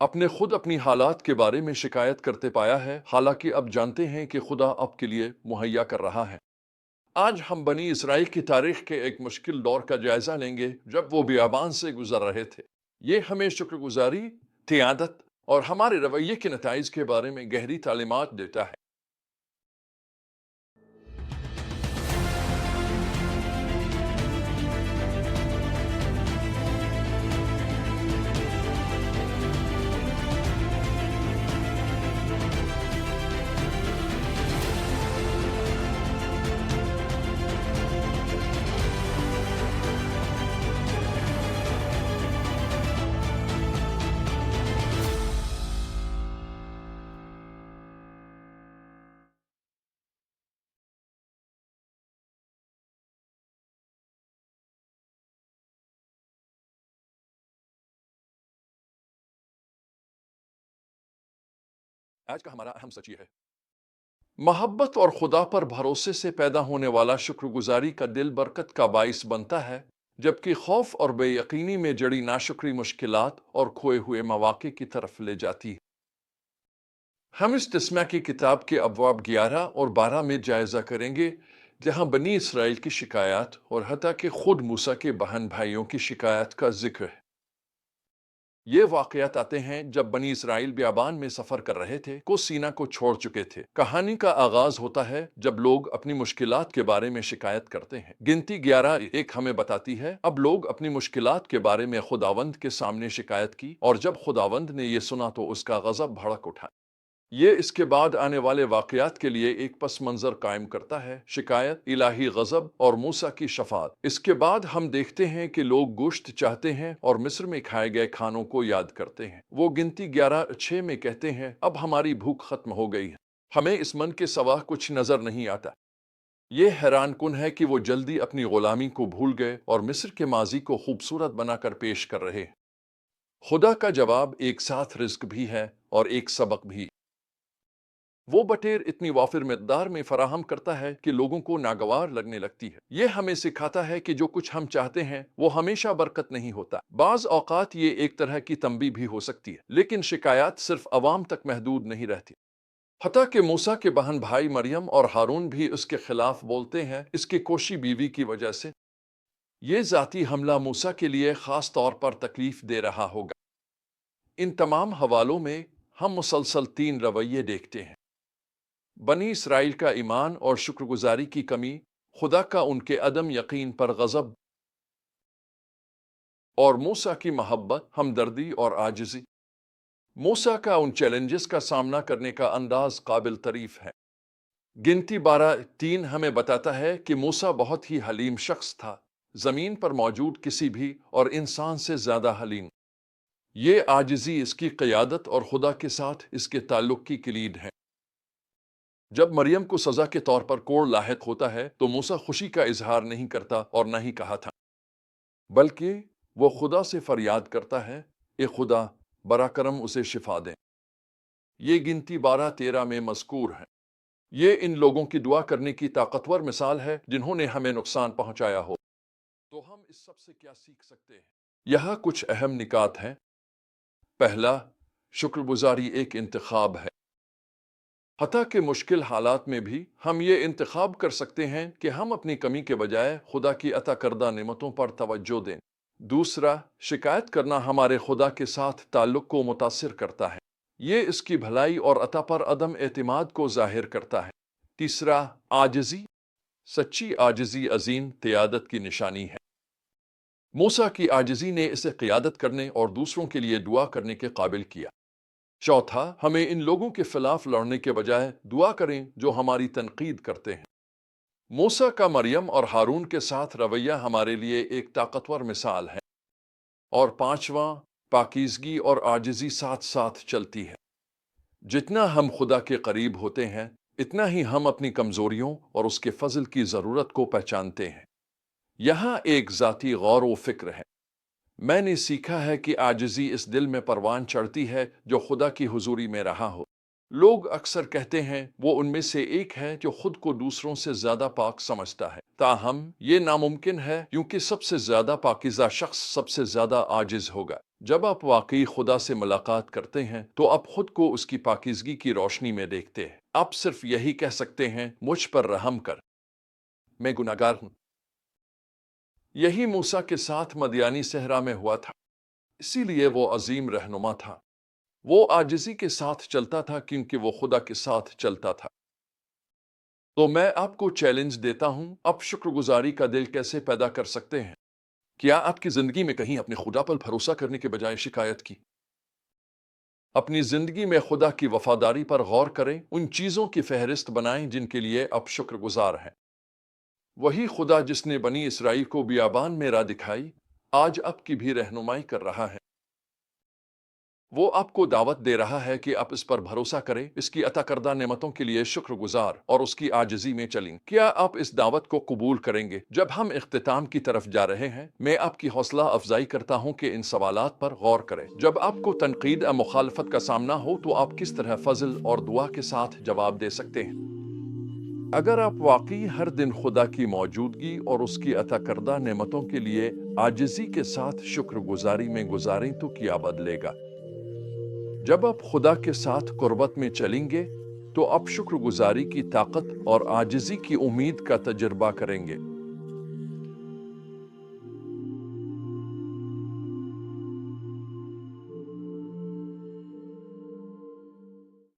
اپنے خود اپنی حالات کے بارے میں شکایت کرتے پایا ہے، حالانکہ اب جانتے ہیں کہ خدا اب کے لیے مہیا کر رہا ہے۔ آج ہم بنی اسرائیل کی تاریخ کے ایک مشکل دور کا جائزہ لیں گے جب وہ بیابان سے گزر رہے تھے۔ یہ ہمیں شکر گزاری، قیادت اور ہمارے رویے کے نتائج کے بارے میں گہری تعلیمات دیتا ہے۔ آج کا ہمارا اہم سچ یہ ہے: محبت اور خدا پر بھروسے سے پیدا ہونے والا شکر گزاری کا دل برکت کا باعث بنتا ہے، جبکہ خوف اور بے یقینی میں جڑی ناشکری مشکلات اور کھوئے ہوئے مواقع کی طرف لے جاتی ہے۔ ہم اس تسمہ کی کتاب کے ابواب 11 اور 12 میں جائزہ کریں گے، جہاں بنی اسرائیل کی شکایات اور حتیٰ کہ خود موسیٰ کے بہن بھائیوں کی شکایات کا ذکر ہے۔ یہ واقعات آتے ہیں جب بنی اسرائیل بیابان میں سفر کر رہے تھے، کو سینا کو چھوڑ چکے تھے۔ کہانی کا آغاز ہوتا ہے جب لوگ اپنی مشکلات کے بارے میں شکایت کرتے ہیں۔ گنتی 11:1 ہمیں بتاتی ہے، اب لوگ اپنی مشکلات کے بارے میں خداوند کے سامنے شکایت کی، اور جب خداوند نے یہ سنا تو اس کا غضب بھڑک اٹھا۔ یہ اس کے بعد آنے والے واقعات کے لیے ایک پس منظر قائم کرتا ہے: شکایت، الہی غضب اور موسیٰ کی شفاعت۔ اس کے بعد ہم دیکھتے ہیں کہ لوگ گوشت چاہتے ہیں اور مصر میں کھائے گئے کھانوں کو یاد کرتے ہیں۔ وہ گنتی 11:6 میں کہتے ہیں، اب ہماری بھوک ختم ہو گئی ہے، ہمیں اس من کے سوا کچھ نظر نہیں آتا۔ یہ حیران کن ہے کہ وہ جلدی اپنی غلامی کو بھول گئے اور مصر کے ماضی کو خوبصورت بنا کر پیش کر رہے ہیں۔ خدا کا جواب ایک ساتھ رزق بھی ہے اور ایک سبق بھی۔ وہ بٹیر اتنی وافر مقدار میں فراہم کرتا ہے کہ لوگوں کو ناگوار لگنے لگتی ہے۔ یہ ہمیں سکھاتا ہے کہ جو کچھ ہم چاہتے ہیں وہ ہمیشہ برکت نہیں ہوتا۔ بعض اوقات یہ ایک طرح کی تنبیہ بھی ہو سکتی ہے، لیکن شکایات صرف عوام تک محدود نہیں رہتی۔ حتیٰ کہ موسیٰ کے بہن بھائی مریم اور ہارون بھی اس کے خلاف بولتے ہیں، اس کی کوشی بیوی کی وجہ سے۔ یہ ذاتی حملہ موسیٰ کے لیے خاص طور پر تکلیف دے رہا ہوگا۔ ان تمام حوالوں میں ہم مسلسل 3 رویے دیکھتے ہیں: بنی اسرائیل کا ایمان اور شکر گزاری کی کمی، خدا کا ان کے عدم یقین پر غضب، اور موسیٰ کی محبت، ہمدردی اور عاجزی۔ موسیٰ کا ان چیلنجز کا سامنا کرنے کا انداز قابل تعریف ہے۔ گنتی 12:3 ہمیں بتاتا ہے کہ موسیٰ بہت ہی حلیم شخص تھا، زمین پر موجود کسی بھی اور انسان سے زیادہ حلیم۔ یہ عاجزی اس کی قیادت اور خدا کے ساتھ اس کے تعلق کی کلید ہے۔ جب مریم کو سزا کے طور پر کوڑ لاحق ہوتا ہے تو موسیٰ خوشی کا اظہار نہیں کرتا اور نہ ہی کہا تھا، بلکہ وہ خدا سے فریاد کرتا ہے، اے خدا، برا کرم اسے شفا دیں۔ یہ گنتی 12:13 میں مذکور ہے۔ یہ ان لوگوں کی دعا کرنے کی طاقتور مثال ہے جنہوں نے ہمیں نقصان پہنچایا ہو۔ تو ہم اس سب سے کیا سیکھ سکتے ہیں؟ یہاں کچھ اہم نکات ہیں۔ پہلا، شکر گزاری ایک انتخاب ہے۔ حتیٰ کہ مشکل حالات میں بھی ہم یہ انتخاب کر سکتے ہیں کہ ہم اپنی کمی کے بجائے خدا کی عطا کردہ نعمتوں پر توجہ دیں۔ دوسرا، شکایت کرنا ہمارے خدا کے ساتھ تعلق کو متاثر کرتا ہے۔ یہ اس کی بھلائی اور عطا پر عدم اعتماد کو ظاہر کرتا ہے۔ تیسرا، عاجزی۔ سچی عاجزی عظیم قیادت کی نشانی ہے۔ موسیٰ کی عاجزی نے اسے قیادت کرنے اور دوسروں کے لیے دعا کرنے کے قابل کیا۔ چوتھا، ہمیں ان لوگوں کے خلاف لڑنے کے بجائے دعا کریں جو ہماری تنقید کرتے ہیں۔ موسیٰ کا مریم اور ہارون کے ساتھ رویہ ہمارے لیے ایک طاقتور مثال ہے۔ اور پانچواں، پاکیزگی اور عاجزی ساتھ ساتھ چلتی ہے۔ جتنا ہم خدا کے قریب ہوتے ہیں، اتنا ہی ہم اپنی کمزوریوں اور اس کے فضل کی ضرورت کو پہچانتے ہیں۔ یہاں ایک ذاتی غور و فکر ہے۔ میں نے سیکھا ہے کہ عاجزی اس دل میں پروان چڑھتی ہے جو خدا کی حضوری میں رہا ہو۔ لوگ اکثر کہتے ہیں وہ ان میں سے ایک ہے جو خود کو دوسروں سے زیادہ پاک سمجھتا ہے، تاہم یہ ناممکن ہے کیونکہ سب سے زیادہ پاکیزہ شخص سب سے زیادہ عاجز ہوگا۔ جب آپ واقعی خدا سے ملاقات کرتے ہیں تو آپ خود کو اس کی پاکیزگی کی روشنی میں دیکھتے ہیں۔ آپ صرف یہی کہہ سکتے ہیں، مجھ پر رحم کر، میں گناہگار ہوں۔ یہی موسیٰ کے ساتھ مدیانی صحرا میں ہوا تھا، اسی لیے وہ عظیم رہنما تھا۔ وہ عاجزی کے ساتھ چلتا تھا کیونکہ وہ خدا کے ساتھ چلتا تھا۔ تو میں آپ کو چیلنج دیتا ہوں، آپ شکر گزاری کا دل کیسے پیدا کر سکتے ہیں؟ کیا آپ کی زندگی میں کہیں اپنے خدا پر بھروسہ کرنے کے بجائے شکایت کی؟ اپنی زندگی میں خدا کی وفاداری پر غور کریں، ان چیزوں کی فہرست بنائیں جن کے لیے آپ شکر گزار ہیں۔ وہی خدا جس نے بنی اسرائیل کو بیابان میں راہ دکھائی، آج آپ کی بھی رہنمائی کر رہا ہے۔ وہ آپ کو دعوت دے رہا ہے کہ آپ اس پر بھروسہ کریں، اس کی عطا کردہ نعمتوں کے لیے شکر گزار اور اس کی عاجزی میں چلیں۔ کیا آپ اس دعوت کو قبول کریں گے؟ جب ہم اختتام کی طرف جا رہے ہیں، میں آپ کی حوصلہ افزائی کرتا ہوں کہ ان سوالات پر غور کریں۔ جب آپ کو تنقید یا مخالفت کا سامنا ہو تو آپ کس طرح فضل اور دعا کے ساتھ جواب دے سکتے ہیں؟ اگر آپ واقعی ہر دن خدا کی موجودگی اور اس کی عطا کردہ نعمتوں کے لیے عاجزی کے ساتھ شکر گزاری میں گزاریں تو کیا بدلے گا؟ جب آپ خدا کے ساتھ قربت میں چلیں گے تو آپ شکر گزاری کی طاقت اور عاجزی کی امید کا تجربہ کریں گے۔